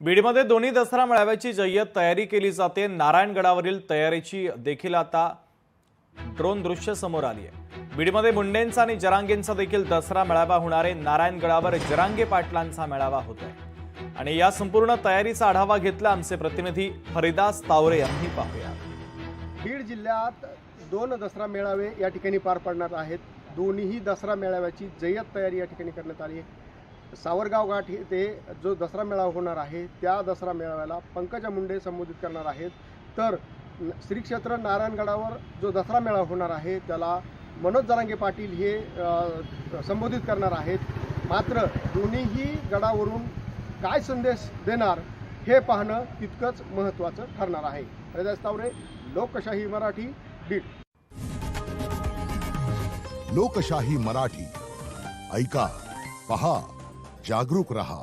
बीडमध्ये दोन्ही दसरा मेळाव्याची जय्यत तयारी केली जाते। नारायणगडावरील तयारीची देखील आता ड्रोन दृश्य समोर आली आहे। बीडमध्ये मुंडेंचा आणि जरांगेंचा देखील दसरा मेळावा होणार आहे। नारायणगडावर जरांगे पाटलांचा मेळावा होतोय आणि या संपूर्ण तयारीचा आढावा घेतला आमचे प्रतिनिधी फरीदास तावरे यांनी। पाहूया। बीड जिल्ह्यात दोन दसरा मेळावे या ठिकाणी पार पडणार आहेत। दोन्ही दसरा मेळाव्याची जय्यत तयारी या ठिकाणी करण्यात आली आहे। सावरगाव घाट येथे जो दसरा मेळावा होणार आहे त्या दसरा मेळाव्याला पंकजा मुंडे संबोधित करणार आहेत, तर श्री क्षेत्र नारायणगडावर जो दसरा मेळावा होणार आहे त्याला मनोज जरांगे पाटील हे संबोधित करणार आहेत। मात्र दोन्हीही गडावरून काय संदेश देणार हे पाहणं तितकंच महत्त्वाचं ठरणार आहे। फरीदास तावरे, लोकशाही मराठी, बीड। लोकशाही मराठी, ऐका, पहा, जागरूक रहा।